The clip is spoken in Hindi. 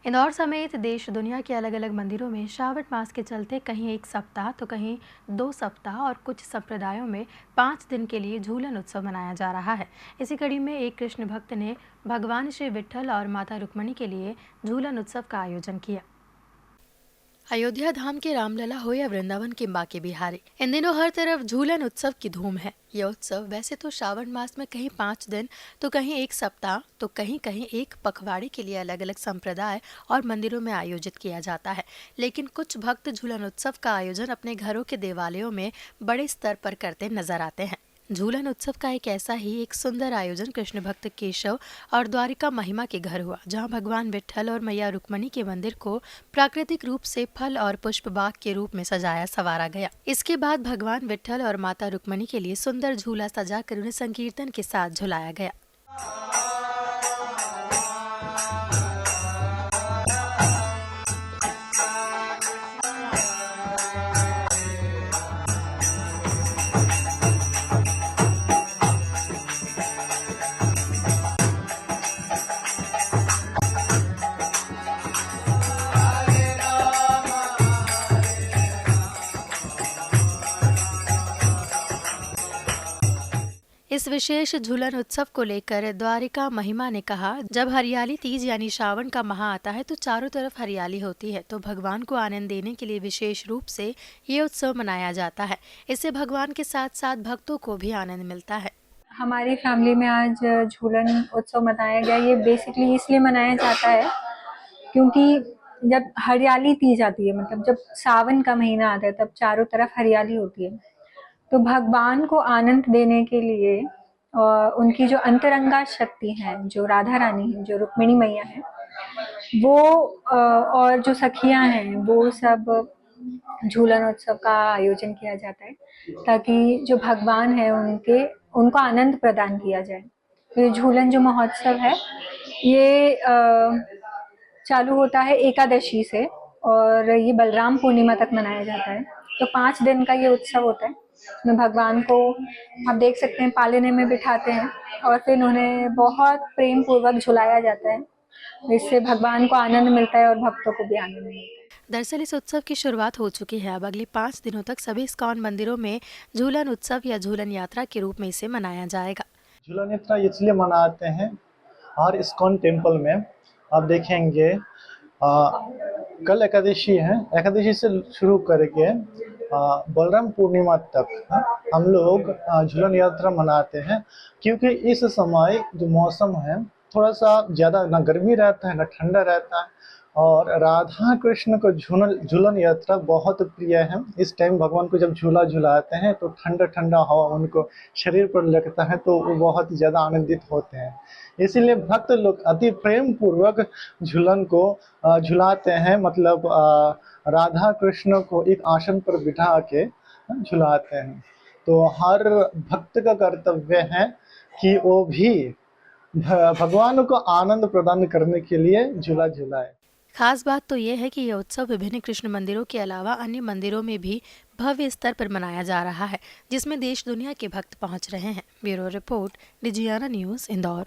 इंदौर समेत देश दुनिया के अलग अलग मंदिरों में श्रावण मास के चलते कहीं 1 सप्ताह तो कहीं 2 सप्ताह और कुछ संप्रदायों में 5 दिन के लिए झूलन उत्सव मनाया जा रहा है। इसी कड़ी में एक कृष्ण भक्त ने भगवान श्री विट्ठल और माता रुक्मणी के लिए झूलन उत्सव का आयोजन किया। अयोध्या धाम के रामलला हो या वृंदावन के बांके बिहारी, इन दिनों हर तरफ झूलन उत्सव की धूम है। यह उत्सव वैसे तो श्रावण मास में कहीं 5 दिन तो कहीं 1 सप्ताह तो कहीं कहीं एक पखवाड़े के लिए अलग अलग संप्रदाय और मंदिरों में आयोजित किया जाता है, लेकिन कुछ भक्त झूलन उत्सव का आयोजन अपने घरों के देवालयों में बड़े स्तर पर करते नजर आते हैं। झूलन उत्सव का ऐसा ही एक सुंदर आयोजन कृष्ण भक्त केशव और द्वारिका महिमा के घर हुआ, जहां भगवान विट्ठल और मैया रुक्मणी के मंदिर को प्राकृतिक रूप से फल और पुष्प बाग के रूप में सजाया संवारा गया। इसके बाद भगवान विट्ठल और माता रुक्मणी के लिए सुंदर झूला सजाकर उन्हें संकीर्तन के साथ झुलाया गया। इस विशेष झूलन उत्सव को लेकर द्वारिका महिमा ने कहा, जब हरियाली तीज यानी श्रावण का माह आता है तो चारों तरफ हरियाली होती है, तो भगवान को आनंद देने के लिए विशेष रूप से ये उत्सव मनाया जाता है। इससे भगवान के साथ साथ भक्तों को भी आनंद मिलता है। हमारी फैमिली में आज झूलन उत्सव मनाया गया। ये बेसिकली इसलिए मनाया जाता है क्योंकि जब हरियाली तीज आती है, मतलब जब सावन का महीना आता है, तब चारों तरफ हरियाली होती है, तो भगवान को आनंद देने के लिए उनकी जो अंतरंगा शक्ति है, जो राधा रानी है, जो रुक्मिणी मैया है, वो और जो सखियां हैं, वो सब झूलन उत्सव का आयोजन किया जाता है ताकि जो भगवान है उनको आनंद प्रदान किया जाए। तो ये झूलन जो महोत्सव है ये चालू होता है एकादशी से और ये बलराम पूर्णिमा तक मनाया जाता है। तो 5 दिन का ये उत्सव होता है। इसमें भगवान को आप देख सकते हैं पालने में बिठाते हैं और फिर उन्हें बहुत प्रेम पूर्वक झुलाया जाता है। इससे भगवान को आनंद मिलता है और भक्तों को भी आनंद मिलता है। दरअसल इस उत्सव की शुरुआत हो चुकी है। अब अगले 5 दिनों तक सभी इस्कॉन मंदिरों में झूलन उत्सव या झूलन यात्रा के रूप में इसे मनाया जाएगा। झूलन यात्रा इसलिए मनाते हैं, हर इस्कॉन टेम्पल में आप देखेंगे कल एकादशी है, एकादशी से शुरू करके बलराम पूर्णिमा तक हम लोग झूलन यात्रा मनाते हैं, क्योंकि इस समय जो मौसम है थोड़ा सा ज़्यादा ना गर्मी रहता है ना ठंडा रहता है, और राधा कृष्ण को झूलन यात्रा बहुत प्रिय है। इस टाइम भगवान को जब झूला झुलाते हैं तो ठंडा ठंडा हवा उनको शरीर पर लगता है, तो वो बहुत ही ज़्यादा आनंदित होते हैं। इसीलिए भक्त लोग अति प्रेम पूर्वक झूलन को झुलाते हैं, मतलब राधा कृष्ण को एक आसन पर बिठा के झुलाते हैं। तो हर भक्त का कर्तव्य है कि वो भी भगवान को आनंद प्रदान करने के लिए झूला झुलाए। खास बात तो ये है कि यह उत्सव विभिन्न कृष्ण मंदिरों के अलावा अन्य मंदिरों में भी भव्य स्तर पर मनाया जा रहा है, जिसमें देश दुनिया के भक्त पहुंच रहे हैं। Bureau report, Digiana news, Indore.